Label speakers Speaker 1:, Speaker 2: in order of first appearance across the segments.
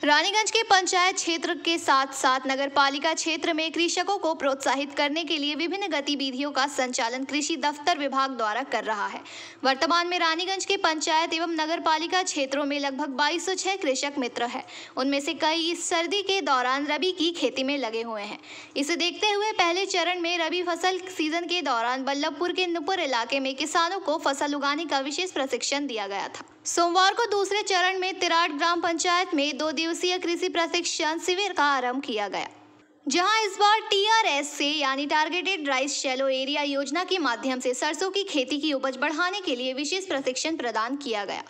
Speaker 1: रानीगंज के पंचायत क्षेत्र के साथ साथ नगर पालिका क्षेत्र में कृषकों को प्रोत्साहित करने के लिए विभिन्न गतिविधियों का संचालन कृषि दफ्तर विभाग द्वारा कर रहा है। वर्तमान में रानीगंज के पंचायत एवं नगर पालिका क्षेत्रों में लगभग 2206 कृषक मित्र हैं। उनमें से कई इस सर्दी के दौरान रबी की खेती में लगे हुए हैं। इसे देखते हुए पहले चरण में रबी फसल सीजन के दौरान बल्लभपुर के नुपुर इलाके में किसानों को फसल उगाने का विशेष प्रशिक्षण दिया गया था। सोमवार को दूसरे चरण में तिराट ग्राम पंचायत में 2 दिवसीय कृषि प्रशिक्षण शिविर का आरंभ किया गया, जहां इस बार TRS से यानी टारगेटेड राइस शैलो एरिया योजना के माध्यम से सरसों की खेती की उपज बढ़ाने के लिए विशेष प्रशिक्षण प्रदान किया गया।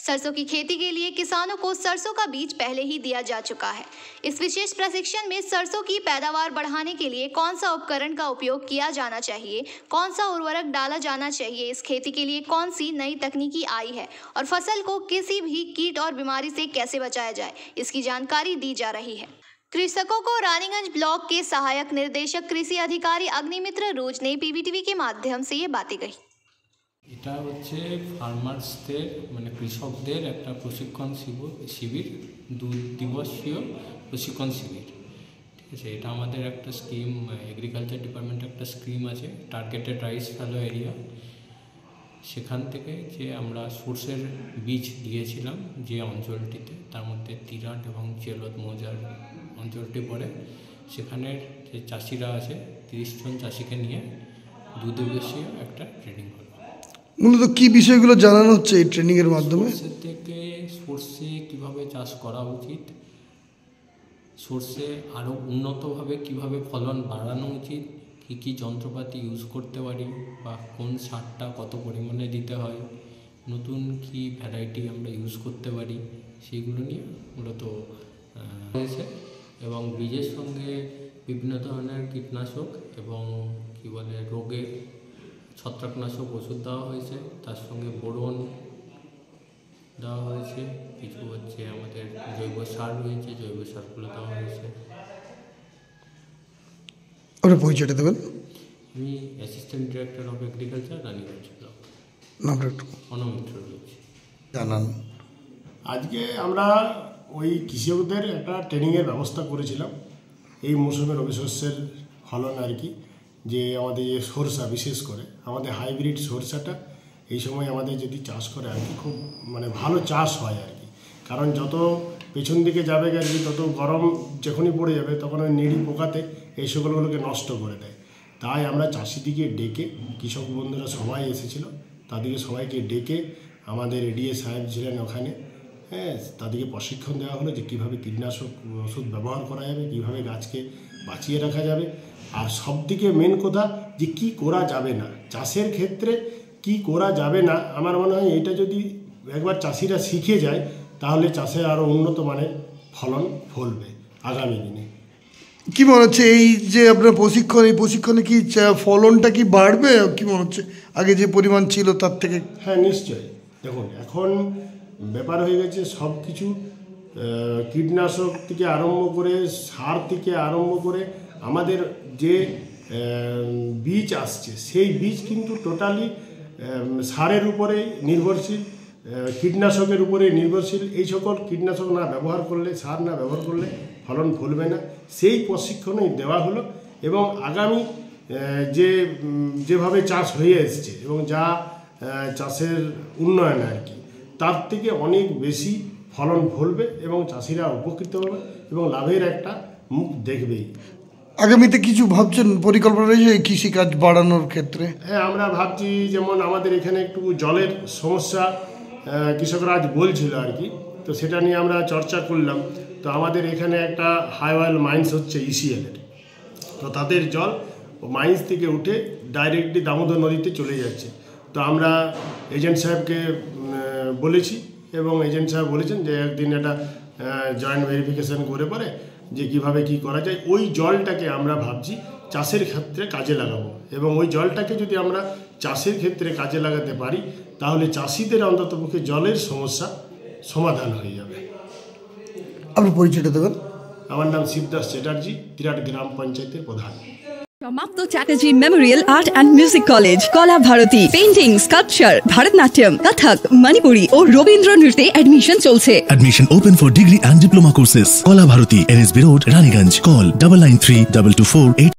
Speaker 1: सरसों की खेती के लिए किसानों को सरसों का बीज पहले ही दिया जा चुका है। इस विशेष प्रशिक्षण में सरसों की पैदावार बढ़ाने के लिए कौन सा उपकरण का उपयोग किया जाना चाहिए, कौन सा उर्वरक डाला जाना चाहिए, इस खेती के लिए कौन सी नई तकनीकी आई है और फसल को किसी भी कीट और बीमारी से कैसे बचाया जाए, इसकी जानकारी दी जा रही है। कृषकों को रानीगंज ब्लॉक के सहायक निर्देशक कृषि अधिकारी अग्निमित्र रोज ने PBTV के माध्यम से ये बातें कही।
Speaker 2: এটা হচ্ছে ফার্মার্সদের মানে কৃষকদের একটা প্রশিক্ষণ শিবির 2 দিবসীয় প্রশিক্ষণ শিবির, ঠিক আছে। এটা আমাদের একটা স্কিম, এগ্রিকালচার ডিপার্টমেন্টের একটা স্কিম আছে টার্গেটেড রাইস ফ্যালো এরিয়া। সেখান থেকে যে আমরা সরষের বীজ দিয়েছিলাম যে অঞ্চলটিতে, তার মধ্যে তিরাট এবং চেলত মৌজার অঞ্চলটি পড়ে, সেখানের যে চাষিরা আছে 30 জন চাষিকে নিয়ে 2 দিবসীয় একটা ট্রেনিং হলো।
Speaker 3: মূলত কি বিষয়গুলো জানানো হচ্ছে এই ট্রেনিং এর মাধ্যমে?
Speaker 2: সরষে থেকে সরষে কীভাবে চাষ করা উচিত, সরষে আরও উন্নতভাবে কিভাবে ফলন বাড়ানো উচিত, কী কী যন্ত্রপাতি ইউজ করতে পারি বা কোন সারটা কত পরিমাণে দিতে হয়, নতুন কি ভ্যারাইটি আমরা ইউজ করতে পারি, সেইগুলো নিয়ে মূলত হয়েছে। এবং বীজের সঙ্গে বিভিন্ন ধরনের কীটনাশক এবং কী বলে রোগের ছত্রাকনাশক ওষুধ দেওয়া হয়েছে, তার সঙ্গে বোরন দেওয়া হয়েছে, কিছু হচ্ছে আমাদের জৈব সার রয়েছে, জৈব সারগুলো দেওয়া হয়েছে।
Speaker 3: আপনার পরিচয়টা দেবেন?
Speaker 2: আমি assistant director of agriculture Raniganj block.
Speaker 3: নামটা একটু
Speaker 2: অনমিত্র রয়েছে।
Speaker 3: জানান।
Speaker 4: আজকে আমরা ওই কৃষকদের একটা ট্রেনিংয়ের ব্যবস্থা করেছিলাম এই মৌসুমে রবি শস্যের ফলন আর কি, যে আমাদের যে সরষা, বিশেষ করে আমাদের হাইব্রিড সরষাটা এই সময় আমাদের যদি চাষ করে আর কি খুব মানে ভালো চাষ হয় আর কি। কারণ যত পেছন দিকে যাবে আর কি তত গরম যখনই পড়ে যাবে তখন ওই নেড়ি পোকাতে এই সকলগুলোকে নষ্ট করে দেয়। তাই আমরা চাষিদিকে ডেকে, কৃষক বন্ধুরা সবাই এসেছিল, তাদেরকে সবাইকে ডেকে আমাদের ADA সাহেব ছিলেন ওখানে, হ্যাঁ, তাদেরকে প্রশিক্ষণ দেওয়া হলো যে কীভাবে কীটনাশক ওষুধ ব্যবহার করা যাবে, কীভাবে গাছকে বাঁচিয়ে রাখা যাবে, আর সবদিকে মেন কথা যে কী করা যাবে না চাষের ক্ষেত্রে, কি করা যাবে না। আমার মনে হয় এটা যদি একবার চাষিরা শিখে যায় তাহলে চাষে আরও উন্নত মানের ফলন ফলবে আগামী দিনে।
Speaker 3: কি মনে হচ্ছে এই যে আপনার প্রশিক্ষণ, এই প্রশিক্ষণে কি ফলনটা কি বাড়বে? কি মনে হচ্ছে আগে যে পরিমাণ ছিল তার থেকে?
Speaker 4: হ্যাঁ, নিশ্চয়ই। দেখুন, এখন ব্যাপার হয়ে গেছে সব কিছু, কীটনাশক থেকে আরম্ভ করে সার থেকে আরম্ভ করে আমাদের যে বীজ আসছে সেই বীজ কিন্তু টোটালি সারের উপরে নির্ভরশীল, কীটনাশকের উপরে নির্ভরশীল। এই সকল কীটনাশক না ব্যবহার করলে, সার না ব্যবহার করলে ফলন ফলবে না। সেই প্রশিক্ষণই দেওয়া হলো এবং আগামী যেভাবে চাষ হয়ে এসছে এবং যা চাষের উন্নয়ন আর কি, তার থেকে অনেক বেশি ফলন ফলবে এবং চাষিরা উপকৃত হবে এবং লাভের একটা মুখ দেখবেই।
Speaker 3: আগামীতে কিছু ভাবছেন, পরিকল্পনা রয়েছে এই কৃষিকাজ বাড়ানোর ক্ষেত্রে?
Speaker 4: হ্যাঁ, আমরা ভাবছি, যেমন আমাদের এখানে একটু জলের সমস্যা কৃষকরা আজ বলছিল আর কি, তো সেটা নিয়ে আমরা চর্চা করলাম। তো আমাদের এখানে একটা হাই অয়েল মাইন্স হচ্ছে ECL-এর, তো তাদের জল মাইন্স থেকে উঠে ডাইরেক্টলি দামোদর নদীতে চলে যাচ্ছে। তো আমরা এজেন্ট সাহেবকে বলেছি এবং এজেন্ট সাহেব বলেছেন যে একদিন একটা জয়েন্ট ভেরিফিকেশন করে পরে যে কীভাবে কী করা যায়। ওই জলটাকে আমরা ভাবছি চাষের ক্ষেত্রে কাজে লাগাবো এবং ওই জলটাকে যদি আমরা চাষের ক্ষেত্রে কাজে লাগাতে পারি তাহলে চাষিদের অন্ততপক্ষে জলের সমস্যা সমাধান হয়ে যাবে।
Speaker 3: আপনার পরিচয়টা দেবেন?
Speaker 4: আমার নাম শিবদাস চ্যাটার্জি, তিরাট গ্রাম পঞ্চায়েতের প্রধান।
Speaker 5: সমাপ্ত Chatterjee Memorial art and music college, কলা ভারতী, পেইন্টিং, স্কাল্পচার, ভারতনাট্যম, কথক, মণিপুরি ও রবীন্দ্র নৃত্যে অ্যাডমিশন চলছে।
Speaker 6: Admission open for degree and diploma courses. Kola Bharati, NSB Road, Raniganj. Call 993224